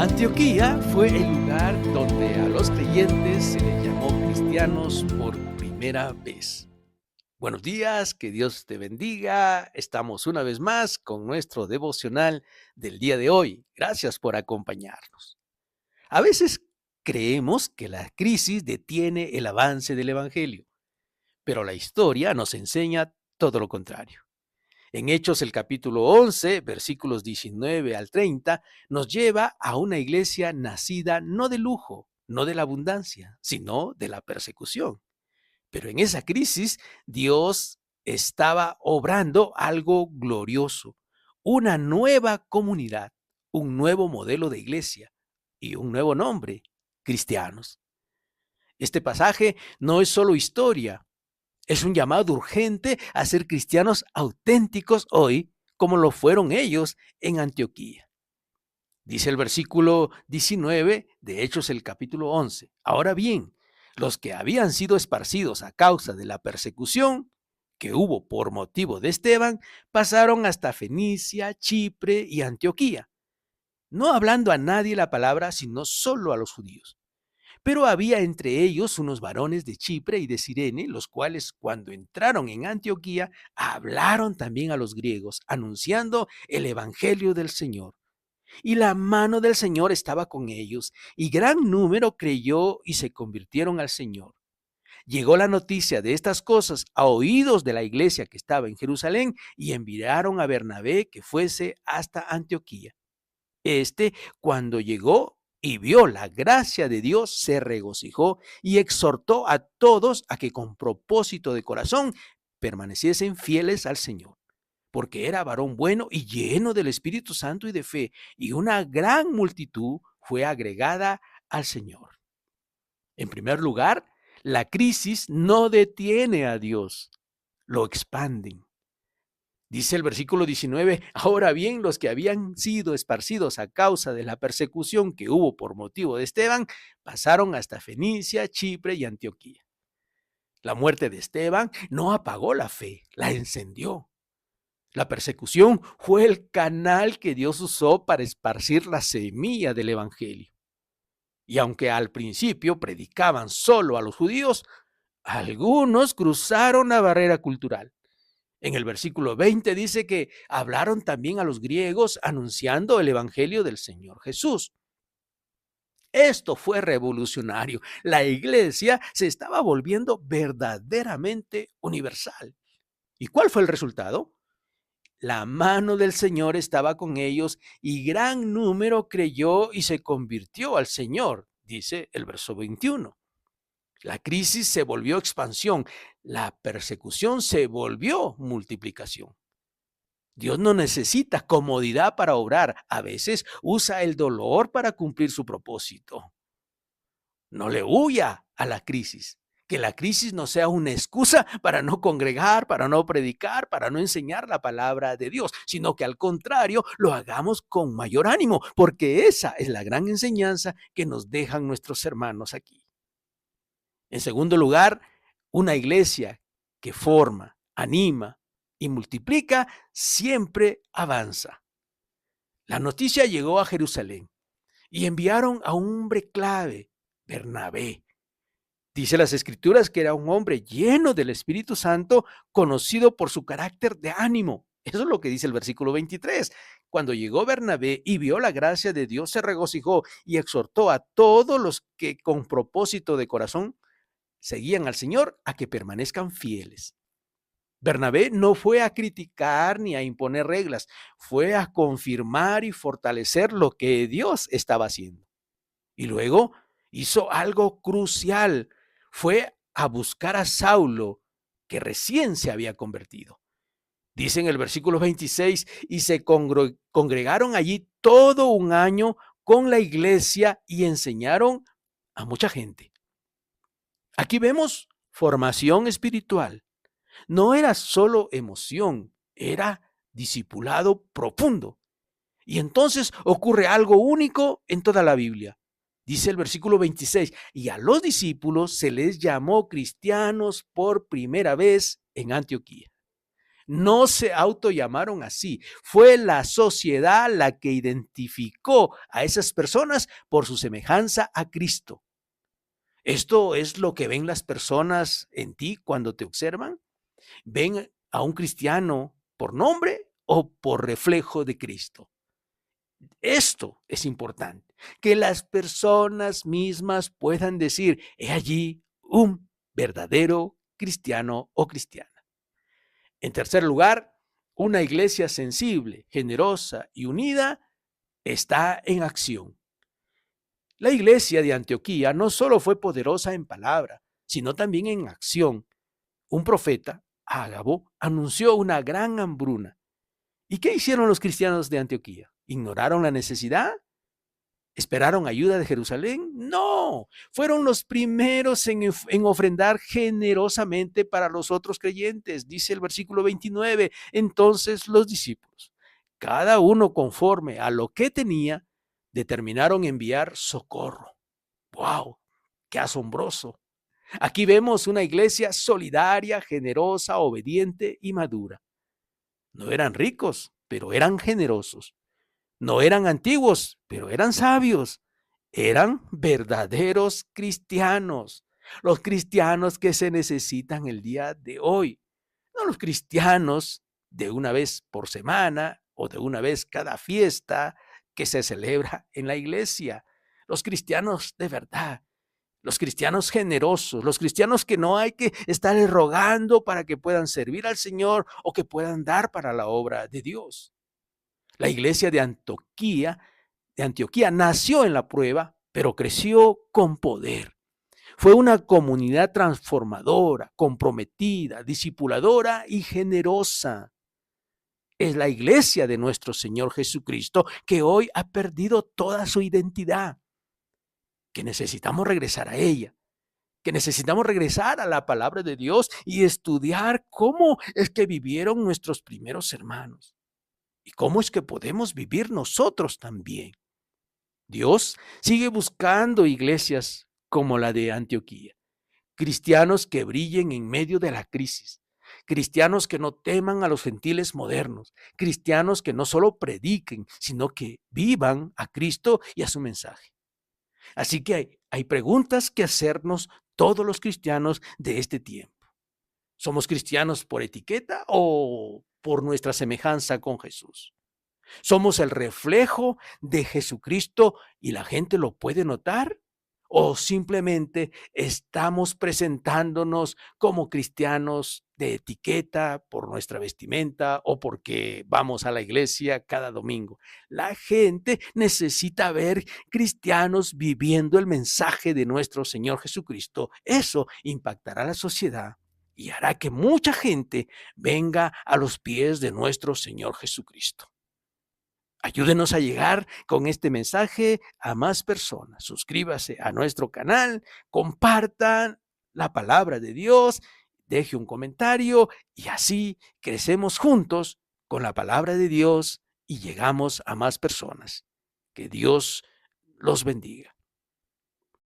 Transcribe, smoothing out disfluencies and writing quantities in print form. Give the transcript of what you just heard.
Antioquía fue el lugar donde a los creyentes se les llamó cristianos por primera vez. Buenos días, que Dios te bendiga. Estamos una vez más con nuestro devocional del día de hoy. Gracias por acompañarnos. A veces creemos que la crisis detiene el avance del Evangelio, pero la historia nos enseña todo lo contrario. En Hechos el capítulo 11, versículos 19 al 30, nos lleva a una iglesia nacida no de lujo, no de la abundancia, sino de la persecución. Pero en esa crisis, Dios estaba obrando algo glorioso, una nueva comunidad, un nuevo modelo de iglesia y un nuevo nombre, cristianos. Este pasaje no es solo historia, es un llamado urgente a ser cristianos auténticos hoy, como lo fueron ellos en Antioquía. Dice el versículo 19 de Hechos el capítulo 11. Ahora bien, los que habían sido esparcidos a causa de la persecución que hubo por motivo de Esteban, pasaron hasta Fenicia, Chipre y Antioquía, no hablando a nadie la palabra, sino solo a los judíos. Pero había entre ellos unos varones de Chipre y de Cirene, los cuales cuando entraron en Antioquía, hablaron también a los griegos, anunciando el evangelio del Señor. Y la mano del Señor estaba con ellos, y gran número creyó y se convirtieron al Señor. Llegó la noticia de estas cosas a oídos de la iglesia que estaba en Jerusalén, y enviaron a Bernabé que fuese hasta Antioquía. Cuando llegó y vio la gracia de Dios, se regocijó y exhortó a todos a que con propósito de corazón permaneciesen fieles al Señor, porque era varón bueno y lleno del Espíritu Santo y de fe, y una gran multitud fue agregada al Señor. En primer lugar, la crisis no detiene a Dios, lo expanden. Dice el versículo 19, ahora bien, los que habían sido esparcidos a causa de la persecución que hubo por motivo de Esteban, pasaron hasta Fenicia, Chipre y Antioquía. La muerte de Esteban no apagó la fe, la encendió. La persecución fue el canal que Dios usó para esparcir la semilla del evangelio. Y aunque al principio predicaban solo a los judíos, algunos cruzaron la barrera cultural. En el versículo 20 dice que hablaron también a los griegos anunciando el evangelio del Señor Jesús. Esto fue revolucionario. La iglesia se estaba volviendo verdaderamente universal. ¿Y cuál fue el resultado? La mano del Señor estaba con ellos y gran número creyó y se convirtió al Señor, dice el verso 21. La crisis se volvió expansión, la persecución se volvió multiplicación. Dios no necesita comodidad para obrar, a veces usa el dolor para cumplir su propósito. No le huya a la crisis, que la crisis no sea una excusa para no congregar, para no predicar, para no enseñar la palabra de Dios, sino que al contrario lo hagamos con mayor ánimo, porque esa es la gran enseñanza que nos dejan nuestros hermanos aquí. En segundo lugar, una iglesia que forma, anima y multiplica siempre avanza. La noticia llegó a Jerusalén y enviaron a un hombre clave, Bernabé. Dice las Escrituras que era un hombre lleno del Espíritu Santo, conocido por su carácter de ánimo. Eso es lo que dice el versículo 23. Cuando llegó Bernabé y vio la gracia de Dios, se regocijó y exhortó a todos los que con propósito de corazón seguían al Señor a que permanezcan fieles. Bernabé no fue a criticar ni a imponer reglas, fue a confirmar y fortalecer lo que Dios estaba haciendo. Y luego hizo algo crucial, fue a buscar a Saulo, que recién se había convertido. Dice en el versículo 26, y se congregaron allí todo un año con la iglesia y enseñaron a mucha gente. Aquí vemos formación espiritual. No era solo emoción, era discipulado profundo. Y entonces ocurre algo único en toda la Biblia. Dice el versículo 26, y a los discípulos se les llamó cristianos por primera vez en Antioquía. no se autollamaron así. Fue la sociedad la que identificó a esas personas por su semejanza a Cristo. ¿Esto es lo que ven las personas en ti cuando te observan? ¿Ven a un cristiano por nombre o por reflejo de Cristo? Esto es importante, que las personas mismas puedan decir, he allí un verdadero cristiano o cristiana. En tercer lugar, una iglesia sensible, generosa y unida está en acción. La iglesia de Antioquía no solo fue poderosa en palabra, sino también en acción. Un profeta, Ágabo, anunció una gran hambruna. ¿Y qué hicieron los cristianos de Antioquía? ¿Ignoraron la necesidad? ¿Esperaron ayuda de Jerusalén? No, fueron los primeros en ofrendar generosamente para los otros creyentes. Dice el versículo 29, entonces los discípulos, cada uno conforme a lo que tenía, determinaron enviar socorro. ¡Wow! ¡Qué asombroso! Aquí vemos una iglesia solidaria, generosa, obediente y madura. No eran ricos, pero eran generosos. No eran antiguos, pero eran sabios. Eran verdaderos cristianos. Los cristianos que se necesitan el día de hoy. No los cristianos de una vez por semana o de una vez cada fiesta que se celebra en la iglesia. Los cristianos de verdad. Los cristianos generosos, los cristianos que no hay que estar rogando para que puedan servir al Señor o que puedan dar para la obra de Dios. La iglesia de Antioquía nació en la prueba, pero creció con poder. Fue una comunidad transformadora, comprometida, discipuladora y generosa. Es la iglesia de nuestro Señor Jesucristo que hoy ha perdido toda su identidad, que necesitamos regresar a ella, que necesitamos regresar a la palabra de Dios y estudiar cómo es que vivieron nuestros primeros hermanos y cómo es que podemos vivir nosotros también. Dios sigue buscando iglesias como la de Antioquía, cristianos que brillen en medio de la crisis, cristianos que no teman a los gentiles modernos, cristianos que no solo prediquen, sino que vivan a Cristo y a su mensaje. Así que hay preguntas que hacernos todos los cristianos de este tiempo. ¿Somos cristianos por etiqueta o por nuestra semejanza con Jesús? ¿Somos el reflejo de Jesucristo y la gente lo puede notar? ¿O simplemente estamos presentándonos como cristianos de etiqueta por nuestra vestimenta o porque vamos a la iglesia cada domingo? La gente necesita ver cristianos viviendo el mensaje de nuestro Señor Jesucristo. Eso impactará a la sociedad y hará que mucha gente venga a los pies de nuestro Señor Jesucristo. Ayúdenos a llegar con este mensaje a más personas. Suscríbase a nuestro canal, compartan la palabra de Dios, deje un comentario y así crecemos juntos con la palabra de Dios y llegamos a más personas. Que Dios los bendiga.